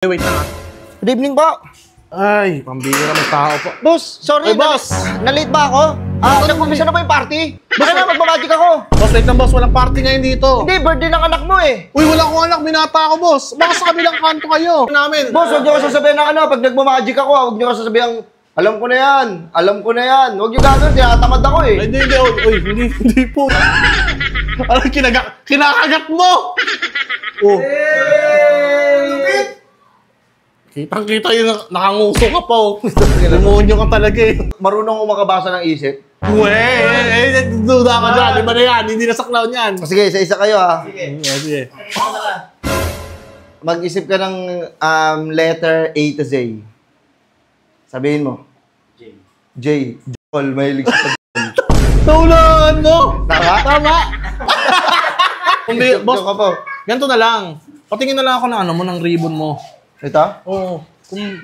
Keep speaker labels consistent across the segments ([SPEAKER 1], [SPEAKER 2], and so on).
[SPEAKER 1] Wait na.
[SPEAKER 2] Good evening po.
[SPEAKER 1] Ay, pambira ng tao po.
[SPEAKER 2] Boss, sorry.
[SPEAKER 1] Ay, boss!
[SPEAKER 2] Na-late ba ako? Nag-umpisa na ba yung party? Baka na, magmamagic ako.
[SPEAKER 1] Boss, wait lang boss. Walang party ngayon dito.
[SPEAKER 2] Hindi, birthday ng anak mo eh.
[SPEAKER 1] Uy, wala akong anak. Binata ako, boss. Baka sa kabilang kanto kayo. Namin.
[SPEAKER 2] Boss, huwag niyo ko sasabihin ng ano, pag nagmamagic ako, huwag niyo ko sasabihin, alam ko na yan. Alam ko na yan. Huwag niyo gagawin, tinatamad ako eh.
[SPEAKER 1] Ay, hindi. Uy, hindi po. Ano, kinakagat mo? Oh. Kitang-kita yung nakanguso ka pa, oh. Demonyo ka talaga eh.
[SPEAKER 2] Marunong ko makabasa ng isip.
[SPEAKER 1] Duda ka dyan. Di ba na yan? Hindi nasaklaw niyan.
[SPEAKER 2] Sige, isa-isa kayo ha.
[SPEAKER 1] Sige.
[SPEAKER 2] Mag-isip ka ng letter A to Z. Sabihin mo. J. Jol, mahilig sa
[SPEAKER 1] Naulaan mo!
[SPEAKER 2] Tama?
[SPEAKER 1] Tama! Boss,
[SPEAKER 2] ka po.
[SPEAKER 1] ganito na lang. Patingin na lang ako ng ano mo, ng ribbon mo.
[SPEAKER 2] Ito?
[SPEAKER 1] Oo.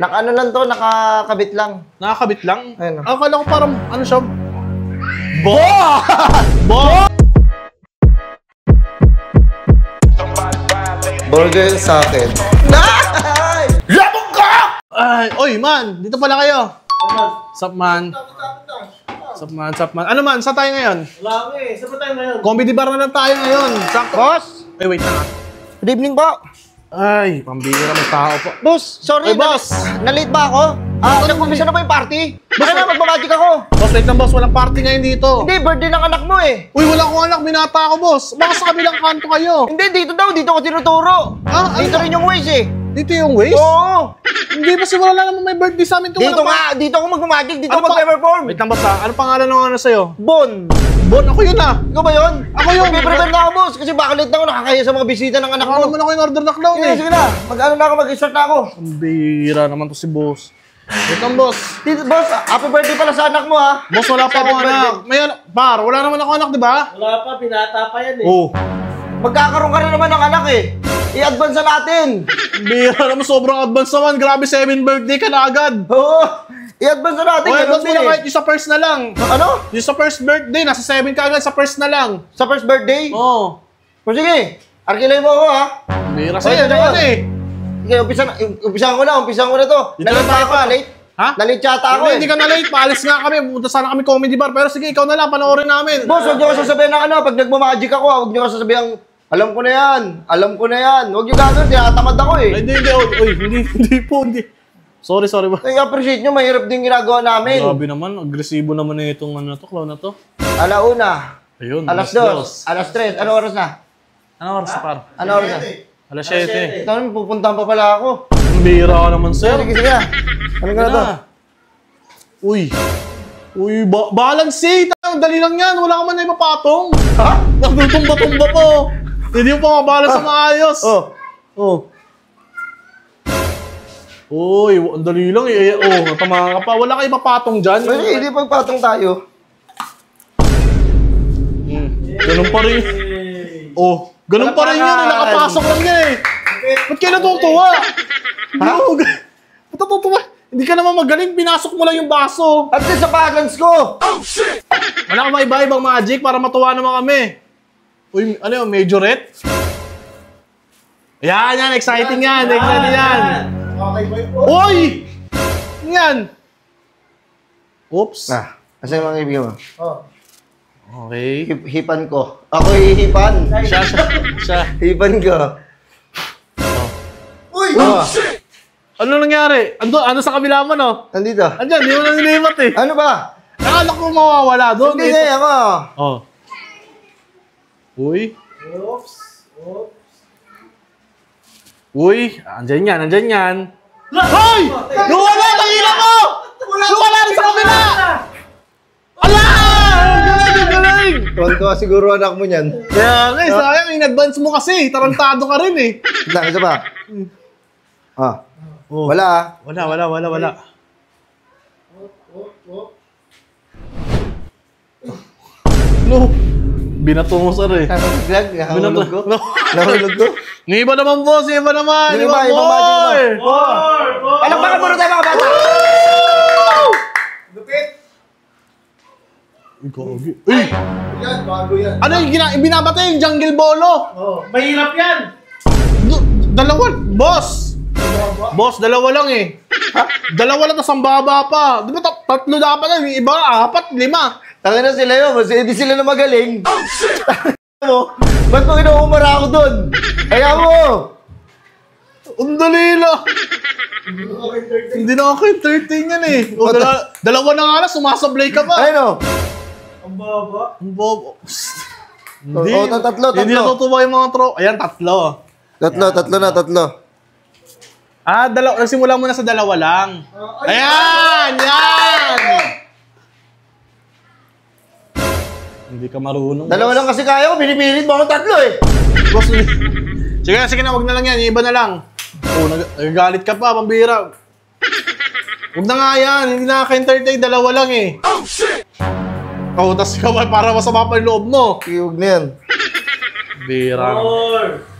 [SPEAKER 2] Naka-ano lang to, nakakabit lang.
[SPEAKER 1] Nakakabit lang?
[SPEAKER 2] Ayun.
[SPEAKER 1] Akala ko parang, ano siya? Bo!
[SPEAKER 2] Burger sa akin.
[SPEAKER 1] Labog ka! Ay, oy, man! Dito pala kayo. Sup, man? Sup, man? Ano man? Saan tayo ngayon?
[SPEAKER 3] Wala ko eh. Saan ba tayo ngayon?
[SPEAKER 1] Comedy bar na lang tayo ngayon. Sakto.
[SPEAKER 2] Boss!
[SPEAKER 1] Ay, wait na.
[SPEAKER 2] Good evening po.
[SPEAKER 1] Ay, pambira ng tao po.
[SPEAKER 2] Boss, sorry.
[SPEAKER 1] Ay, boss!
[SPEAKER 2] Na-late ba ako? Nag-umpisa na ba yung party? Baka na, magmamagic ako.
[SPEAKER 1] Boss, wait lang boss. Walang party ngayon dito.
[SPEAKER 2] Hindi, birthday ng anak mo eh.
[SPEAKER 1] Uy, wala akong anak. Binata ako, boss. Baka sa kabilang kanto kayo.
[SPEAKER 2] Hindi, dito daw. Dito ko tinuturo. Dito rin yung ways eh.
[SPEAKER 1] Dito yung waist?
[SPEAKER 2] Oo.
[SPEAKER 1] Hindi ba si wala naman may birthday sa amin?
[SPEAKER 2] Dito nga. Dito ako magmamagic. Dito ako mag-perform.
[SPEAKER 1] Wait lang boss ha. Ano pangalan ng ano sa'yo?
[SPEAKER 2] Bon.
[SPEAKER 1] Bon, ako yun ah.
[SPEAKER 2] Ikaw ba yun?
[SPEAKER 1] Ako yun.
[SPEAKER 2] Mag-prepare na ako, boss. Kasi baka late na ako. Nakakaya sa mga bisita ng anak
[SPEAKER 1] Ano
[SPEAKER 2] mo.
[SPEAKER 1] naman ako yung order na clown
[SPEAKER 2] Sige,
[SPEAKER 1] eh.
[SPEAKER 2] sige na. Mag-ano na ako. Mag-start na ako.
[SPEAKER 1] Ang bira naman to si boss. Wait lang boss.
[SPEAKER 2] Dito, boss. Happy birthday pala sa anak mo ha.
[SPEAKER 1] Boss, wala pa akong anak. May par, wala naman ako anak, di ba?
[SPEAKER 3] Wala pa. Pinata pa yan eh.
[SPEAKER 1] Oo.
[SPEAKER 2] Magkakaroon ka rin naman ng anak eh. I-advance na natin.
[SPEAKER 1] Bira naman, sobrang advance naman. Grabe, 7 birthday ka na agad.
[SPEAKER 2] Oo. I-advance na natin.
[SPEAKER 1] Okay,
[SPEAKER 2] Ganun
[SPEAKER 1] advance mo
[SPEAKER 2] din
[SPEAKER 1] na
[SPEAKER 2] eh.
[SPEAKER 1] kahit yung sa first na lang.
[SPEAKER 2] Ano?
[SPEAKER 1] Yung sa first birthday, nasa 7 ka agad, sa first na lang.
[SPEAKER 2] Sa first birthday?
[SPEAKER 1] Oo.
[SPEAKER 2] O sige. Arkilay mo ako ha.
[SPEAKER 1] Bira
[SPEAKER 2] Okay,
[SPEAKER 1] sa'yo,
[SPEAKER 2] ano
[SPEAKER 1] naman
[SPEAKER 2] yun?
[SPEAKER 1] eh.
[SPEAKER 2] Sige, umpisahan ko na to.
[SPEAKER 1] Dito
[SPEAKER 2] Nalate
[SPEAKER 1] na tayo
[SPEAKER 2] ako,
[SPEAKER 1] pa.
[SPEAKER 2] nalate.
[SPEAKER 1] Ha?
[SPEAKER 2] Nalate yata ako eh.
[SPEAKER 1] Hindi ka na late, paalis nga kami. Pupunta sana kami comedy bar. Pero sige, ikaw na lang, panoorin namin.
[SPEAKER 2] Boss, huwag niyo ko sasabihin ng ano, pag nagmamagic ako, huwag niyo ko sasabihin, alam ko na yan, alam ko na yan. Huwag niyo gagawin, tinatamad ako eh.
[SPEAKER 1] Ay, hindi po. Sorry ba?
[SPEAKER 2] I-appreciate niyo, mahirap din ginagawa namin.
[SPEAKER 1] Grabe naman, agresibo naman na itong ano to, clown na to.
[SPEAKER 2] Alauna,
[SPEAKER 1] Ayun,
[SPEAKER 2] alas 2, alas 3, ano oras na?
[SPEAKER 1] Ano oras na par?
[SPEAKER 2] Ano oras na?
[SPEAKER 1] Alas 7.
[SPEAKER 2] Ito naman, pupuntahan pa pala ako.
[SPEAKER 1] Ang bihira ka naman, sir.
[SPEAKER 2] Sige, sige na. Ano ka na to?
[SPEAKER 1] Uy, balance eh. Dali lang yan. Wala ka man na ipapatong.
[SPEAKER 2] Ha?
[SPEAKER 1] Nagtutumba-tumba po. Hindi mo pa mabalance sa maayos.
[SPEAKER 2] Oh.
[SPEAKER 1] Uy, ang dali lang eh. Natama ka pa. Wala ka ipapatong dyan.
[SPEAKER 2] Sige, hindi pagpatong tayo.
[SPEAKER 1] Ganun pa rin. Ganun pa rin yan. Nakapasok lang yan eh. Ba't kayo natutuwa?
[SPEAKER 2] Ha?
[SPEAKER 1] Ba't natutuwa? Hindi ka naman magaling. Pinasok mo lang yung baso.
[SPEAKER 2] At least sa balance ko.
[SPEAKER 1] Wala ka maiba-ibang magic para matuwa naman kami. Uy, ano yun? Majorette? Yan. Exciting yan. Exciting yan.
[SPEAKER 3] Okay ba yun?
[SPEAKER 1] Uy! Yan. Oops.
[SPEAKER 2] Kasi yung mga ibigay mo.
[SPEAKER 3] Oh.
[SPEAKER 1] Okay.
[SPEAKER 2] Hipan ko. Ako hihipan.
[SPEAKER 1] Siya.
[SPEAKER 2] Hipan ko.
[SPEAKER 3] Uy!
[SPEAKER 1] Ano nangyari? Ano sa kabila mo, no?
[SPEAKER 2] Nandito.
[SPEAKER 1] Andyan, di mo na nilimat eh.
[SPEAKER 2] Ano ba?
[SPEAKER 1] Akala ko mawawala doon.
[SPEAKER 2] Hindi nga ako.
[SPEAKER 1] Oh. Uy.
[SPEAKER 3] Oops.
[SPEAKER 1] Uy. Andyan yan. Hoy! Nawala! Tangina mo! Nawala rin sa kabila! Ala! Galing!
[SPEAKER 2] Tuwan-tuwa siguro anak mo niyan.
[SPEAKER 1] Kaya nga, sayang. In-advance mo kasi. Tarantado ka rin eh.
[SPEAKER 2] Isa ba? Wala
[SPEAKER 1] Wala. No. Binato mo sir eh.
[SPEAKER 2] Nahulog ko? Nahulog ko?
[SPEAKER 1] Yung iba naman boss, yung iba naman.
[SPEAKER 2] Yung iba, ibang magic mo. Palakpakan muna tayo mga bata!
[SPEAKER 3] Lupit!
[SPEAKER 1] Gagi. Uy!
[SPEAKER 3] Yan, bago yan.
[SPEAKER 1] Ano yung binabate yung jungle bolo?
[SPEAKER 3] Mahirap yan!
[SPEAKER 1] Dalawa, boss! Boss, dalawa lang eh. Dalawa lang, tas ang baba pa. Di ba tatlo dapat lang? Yung iba, 4, 5.
[SPEAKER 2] Tangin na sila yun, mas hindi sila na magaling. Mo, ba't mo kinukumara ako dun? Kaya mo!
[SPEAKER 1] Ang dali lang. Hindi na ako entertain yan eh. O, dalawa na nga lang, sumasablay ka pa.
[SPEAKER 2] Ayun o.
[SPEAKER 3] Ang baba.
[SPEAKER 1] Ang bobo. Hindi.
[SPEAKER 2] Tatlo.
[SPEAKER 1] Hindi natutuwa yung mga Ayan, 3.
[SPEAKER 2] Tatlo.
[SPEAKER 1] Ah, nagsimula muna sa 2 lang. Ayan! Yan! Hindi ka marunong.
[SPEAKER 2] 2 lang kasi kaya ko, binipilit mo akong 3 eh.
[SPEAKER 1] Boss, sige na, wag na lang yan. Yung iba na lang. Oh, nagagalit ka pa, pambira. Huwag na nga yan. Hindi nakaka-entertain. 2 lang eh. Oh, shit! Oh, tas ikaw para masama pa yung loob mo.
[SPEAKER 2] Huwag na yan.
[SPEAKER 1] Bira.
[SPEAKER 3] 4.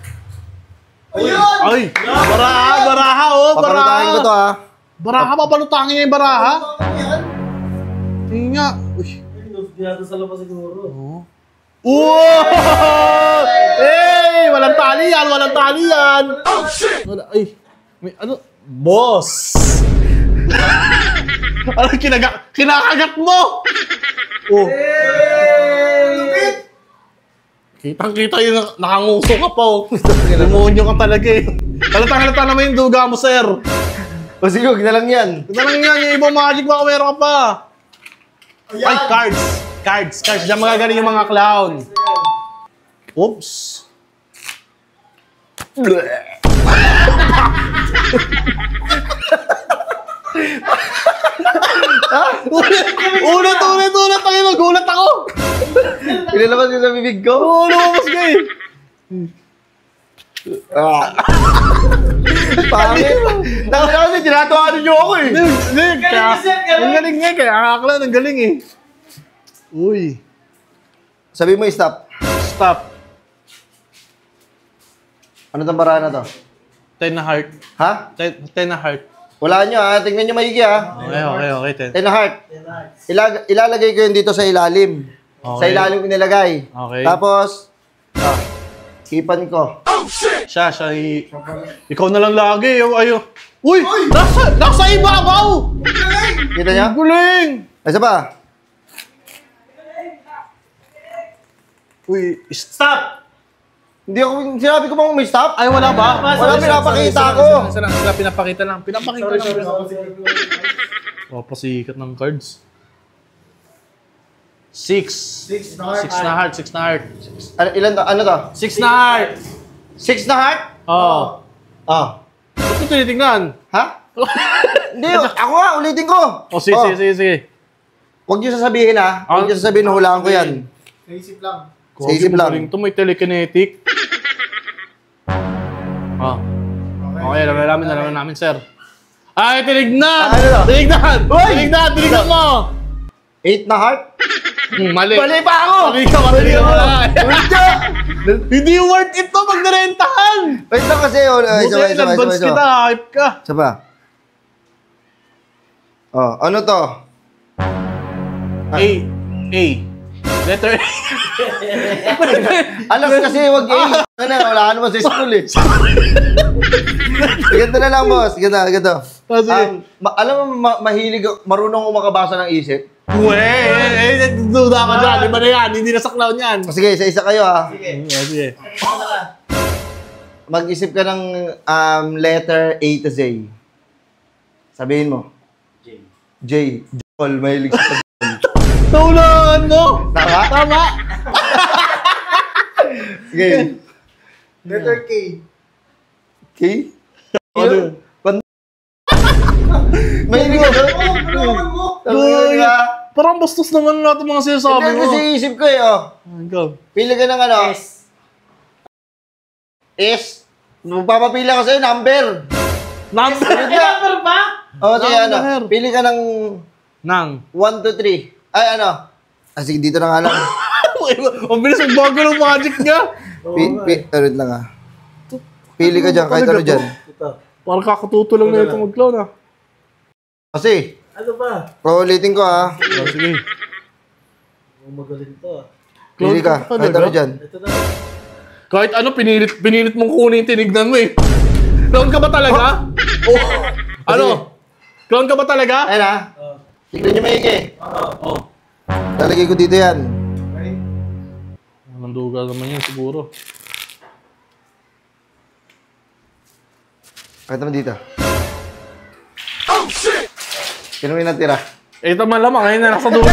[SPEAKER 3] Ayun!
[SPEAKER 1] Ay! Baraha oh!
[SPEAKER 2] Papalutahin ko to ha.
[SPEAKER 1] Baraha, papalutangin niya yung baraha.
[SPEAKER 3] Yan.
[SPEAKER 1] Tingin nga. Uy.
[SPEAKER 3] Hindi natin sa labas siguro.
[SPEAKER 1] Oh. Wow! Hey! Walang tali yan! Oh, shit! Ay! May ano? Boss! Ano kinakagat mo? Oh.
[SPEAKER 3] Hey!
[SPEAKER 1] Kitang-kita yung nakanguso ka pa oh. Demonyo ka talaga eh. Halata naman yung duga mo, sir.
[SPEAKER 2] O sige, huwag na lang yan.
[SPEAKER 1] Ito lang yan, yung ibang magic baka meron ka pa.
[SPEAKER 3] Ayan.
[SPEAKER 1] Ay, cards. Diyan magagaling yung mga clown. Oops. Ulit. Tayo, nagulat ako.
[SPEAKER 2] Pinilabas ko sa bibig ko.
[SPEAKER 1] Oo, lumabas ka eh.
[SPEAKER 2] Pangit. Tangin na kasi, tinatawanan niyo ako eh.
[SPEAKER 1] Ang galing nga, kaya kakaklan, ang galing eh. Uy.
[SPEAKER 2] Sabi mo, stop.
[SPEAKER 1] Stop.
[SPEAKER 2] Ano itong baraha na to?
[SPEAKER 1] 10 na heart.
[SPEAKER 2] Ha?
[SPEAKER 1] 10 na heart.
[SPEAKER 2] Wala nyo ha, tingnan nyo maigi ha.
[SPEAKER 1] Okay, 10.
[SPEAKER 2] 10 na heart. Ilalagay ko yun dito sa ilalim.
[SPEAKER 1] Okay.
[SPEAKER 2] Sa ilalim ko nilagay.
[SPEAKER 1] Okay.
[SPEAKER 2] Tapos, hipan ko.
[SPEAKER 1] Siya, ikaw na lang lagi. Ayo. Uy! Nasa ibabaw!
[SPEAKER 2] Kita niya?
[SPEAKER 1] Ang galing!
[SPEAKER 2] Isa pa.
[SPEAKER 1] Uy, stop!
[SPEAKER 2] Hindi ako, sinabi ko bang may stop?
[SPEAKER 1] Ay, wala ba?
[SPEAKER 2] Wala, pinapakita ko.
[SPEAKER 1] Sila, pinapakita lang. Oh, pasikat ng cards. 6 na heart.
[SPEAKER 2] Ano to?
[SPEAKER 1] 6 na heart!
[SPEAKER 2] 6 na heart?
[SPEAKER 1] Oo.
[SPEAKER 2] Oh.
[SPEAKER 1] Ba't ito tinitingnan?
[SPEAKER 2] Ha? Hindi, ako nga, ulitin ko.
[SPEAKER 1] Oh, sige.
[SPEAKER 2] Huwag niyo sasabihin ha. Huwag niyo sasabihin, hulaan ko yan.
[SPEAKER 3] Naisip lang.
[SPEAKER 2] Sa isip lang.
[SPEAKER 1] Ito may telekinetic. Okay, alam namin, sir. Ay, tinignan!
[SPEAKER 2] Ano to?
[SPEAKER 1] Tinignan mo!
[SPEAKER 2] 8 na heart?
[SPEAKER 1] Mali.
[SPEAKER 2] Mali pa ako!
[SPEAKER 1] Mali ka.
[SPEAKER 2] Hindi!
[SPEAKER 1] Hindi worth it to pag narentahan!
[SPEAKER 2] Wait lang kasi.
[SPEAKER 1] Buti, advance kita, hype ka.
[SPEAKER 2] Isa pa. Oh, ano to?
[SPEAKER 1] A. Letter A.
[SPEAKER 2] Alas kasi, wag A. Wala ka naman sa school eh. Ganito na lang, boss. Ganito.
[SPEAKER 1] Sige.
[SPEAKER 2] Alam mo, mahilig, marunong ako makabasa ng isip.
[SPEAKER 1] Duda ka dyan. Di ba na yan? Hindi na sa clown yan.
[SPEAKER 2] Sige, isa kayo ha.
[SPEAKER 1] Sige.
[SPEAKER 2] Mag-isip ka ng letter A to Z. Sabihin mo. J. Joel, mahilig sa Joel.
[SPEAKER 1] Taulaan mo!
[SPEAKER 2] Tama? Sige.
[SPEAKER 3] Letter K.
[SPEAKER 2] K? Ano? Mahilig ka doon?
[SPEAKER 3] Tulungan mo.
[SPEAKER 2] Sabi ka.
[SPEAKER 1] Parang bastos naman natin mga sinasabi
[SPEAKER 2] Hindi
[SPEAKER 1] mo.
[SPEAKER 2] kasi isip ko eh, oh.
[SPEAKER 1] Go.
[SPEAKER 2] Pili ka ng ano?
[SPEAKER 3] S.
[SPEAKER 2] S. Magpapapila ko sa'yo, number.
[SPEAKER 1] Number!
[SPEAKER 3] Number ba?
[SPEAKER 2] O, sige, ano?
[SPEAKER 1] Number.
[SPEAKER 2] Pili ka ng
[SPEAKER 1] Nang.
[SPEAKER 2] 1, 2, 3. Ay, ano? Sige, dito na nga lang.
[SPEAKER 1] Ang bilis ang bago ng magic niya.
[SPEAKER 2] Wait lang ah. Pili ka dyan, kahit ano dyan.
[SPEAKER 3] Ito.
[SPEAKER 1] Parang kakatuto lang na ito mag-clown ah.
[SPEAKER 2] Kasi,
[SPEAKER 3] Ano ba?
[SPEAKER 2] paulitin ko ah.
[SPEAKER 1] Sige.
[SPEAKER 3] Magaling to.
[SPEAKER 2] Pili ka, kahit ano dyan.
[SPEAKER 3] Ito na.
[SPEAKER 1] Kahit ano, pinilit mong kunin, tinignan mo eh. Clown ka ba talaga? Oh. Ano? Clown ka ba talaga?
[SPEAKER 2] Ayun ha. Tignan nyo maigi.
[SPEAKER 1] Oh.
[SPEAKER 2] Lalagay ko dito yan.
[SPEAKER 1] Nanduga naman yan siguro.
[SPEAKER 2] Kahit naman dito. Oh, shit! Kinong natira?
[SPEAKER 1] Ito man lamang, ayun na nasa dulo.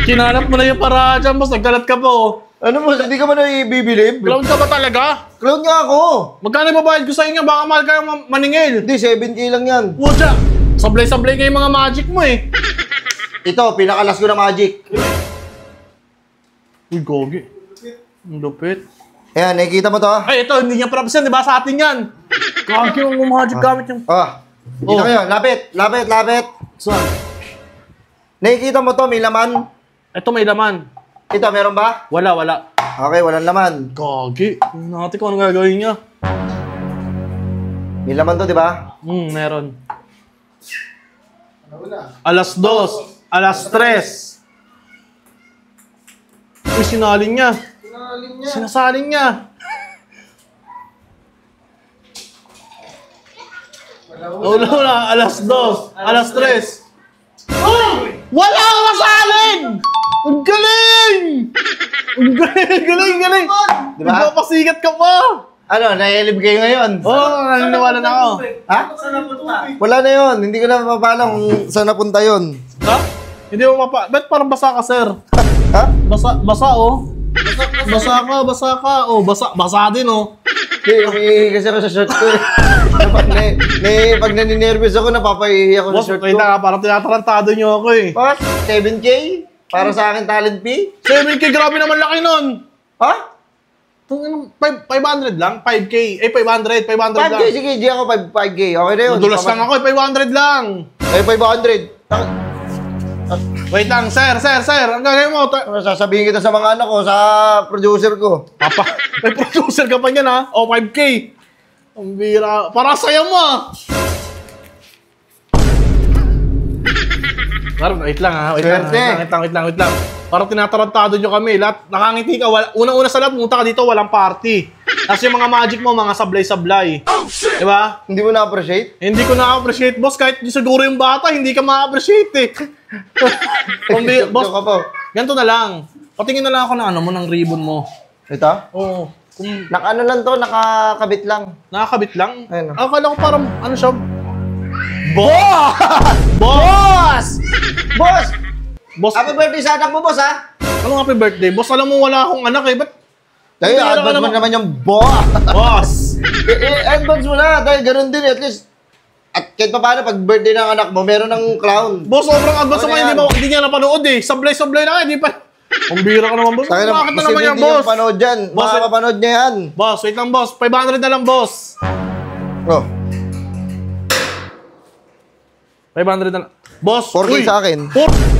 [SPEAKER 1] Kinanap mo na yung para dyan, boss. Nagkalat ka po.
[SPEAKER 2] Ano mo, hindi ka man ibibilib?
[SPEAKER 1] Clown ka ba talaga?
[SPEAKER 2] Clown nga ako!
[SPEAKER 1] Magkano babayad ko sa inyo? Baka mahal kayo maningil.
[SPEAKER 2] Hindi, 7K lang yan.
[SPEAKER 1] Pucha! Sablay-sablay kayo mga magic mo eh.
[SPEAKER 2] Ito, pinakalas ko na magic.
[SPEAKER 1] Uy, gogi. Ang lupit.
[SPEAKER 2] Ayan, nakikita mo to?
[SPEAKER 1] Ay, ito, hindi niya props yan, di ba? Sa atin yan. Kaki yung magic gamit yung...
[SPEAKER 2] Dito kayo, lapit.
[SPEAKER 1] Saan?
[SPEAKER 2] Nakikita mo to, may laman?
[SPEAKER 1] Ito may laman.
[SPEAKER 2] Ito, meron ba?
[SPEAKER 1] Wala.
[SPEAKER 2] Okay, walang laman.
[SPEAKER 1] Gagi. Tingnan natin kung anong gagawin niya.
[SPEAKER 2] May laman to, di ba?
[SPEAKER 1] Meron. Alas 2. Alas 3. Uy, sinalin niya. Sinasalin niya. Wala. Alas 2. Alas 3. Oh! Wala kang masalin! Ang galing! Ang galing!
[SPEAKER 2] Diba?
[SPEAKER 1] Nagpapasikat ka pa!
[SPEAKER 2] Ano, nailib kayo ngayon?
[SPEAKER 1] Naniniwala na ako.
[SPEAKER 2] Ha?
[SPEAKER 3] Saan napunta?
[SPEAKER 2] Wala na yun. Hindi ko na mapapala kung saan napunta yun.
[SPEAKER 1] Ha? Hindi mo ba't parang basa ka, sir?
[SPEAKER 2] Ha?
[SPEAKER 1] Basa, oh. Basa ka. Oh, basa din, oh.
[SPEAKER 2] Umiihi kasi ako sa shirt ko. Pag naninervous ako, napapahihi ako sa
[SPEAKER 1] Boss,
[SPEAKER 2] shirt
[SPEAKER 1] wait
[SPEAKER 2] ko.
[SPEAKER 1] lang, parang tinatarantado niyo ako eh.
[SPEAKER 2] What? 7K? Para sa akin talent fee?
[SPEAKER 1] 7K, grabe naman laki nun.
[SPEAKER 2] Ha?
[SPEAKER 1] 500 lang? 5K? 500 lang.
[SPEAKER 2] 5K, sige, di ako 5K. Okay na yun.
[SPEAKER 1] Madulas lang ako, 500 lang.
[SPEAKER 2] 500.
[SPEAKER 1] Wait lang, sir. Ang gagawin mo?
[SPEAKER 2] Sasabihin kita sa mga anak ko, sa producer ko.
[SPEAKER 1] Papa, may producer ka pa niyan ha? O, 5K. Ang bira. Para saya mo ah. Wait lang ha. Wait lang. Parang tinatarantado nyo kami. Lahat, nakangiti ka. Unang-una sa lahat, pumunta ka dito, walang party. Tapos yung mga magic mo, mga sablay-sablay. Diba?
[SPEAKER 2] Hindi mo na-appreciate?
[SPEAKER 1] Hindi ko na-appreciate, boss. Kahit siguro yung bata, hindi ka ma-appreciate eh. Boss,
[SPEAKER 2] Joke ka po.
[SPEAKER 1] ganito na lang. Patingin na lang ako ng ano mo, ng ribbon mo.
[SPEAKER 2] Ito?
[SPEAKER 1] Oo.
[SPEAKER 2] Naka-ano lang to, nakakabit lang.
[SPEAKER 1] Nakakabit lang?
[SPEAKER 2] Ayun.
[SPEAKER 1] Akala ko parang, ano siya?
[SPEAKER 2] Boss!
[SPEAKER 1] Boss!
[SPEAKER 2] Boss!
[SPEAKER 1] Boss,
[SPEAKER 2] Happy birthday sa anak mo, boss, ha?
[SPEAKER 1] anong happy birthday? Boss, alam mo wala akong anak eh. Ba't?
[SPEAKER 2] Dahil,
[SPEAKER 1] Hindi,
[SPEAKER 2] advance
[SPEAKER 1] alam
[SPEAKER 2] mo
[SPEAKER 1] mo-
[SPEAKER 2] naman yung boss.
[SPEAKER 1] Boss!
[SPEAKER 2] Advance mo na, dahil ganun din, at least. At kahit pa paano, pag birthday ng anak mo, meron ng clown.
[SPEAKER 1] Boss, sobrang advance
[SPEAKER 2] Ano
[SPEAKER 1] naman.
[SPEAKER 2] yan?
[SPEAKER 1] Hindi niya napanood eh. Sablay-sablay na hindi pa. Ang bira ka naman, boss.
[SPEAKER 2] Bakit
[SPEAKER 1] Bakit na naman yan,
[SPEAKER 2] hindi
[SPEAKER 1] boss?
[SPEAKER 2] yung panood dyan.
[SPEAKER 1] Boss,
[SPEAKER 2] Makapapanood niya yan.
[SPEAKER 1] Boss, wait lang, boss. 500 na lang, boss.
[SPEAKER 2] Oh,
[SPEAKER 1] 500 na lang. Boss,
[SPEAKER 2] 4K
[SPEAKER 1] uy.
[SPEAKER 2] sa akin.
[SPEAKER 1] 4?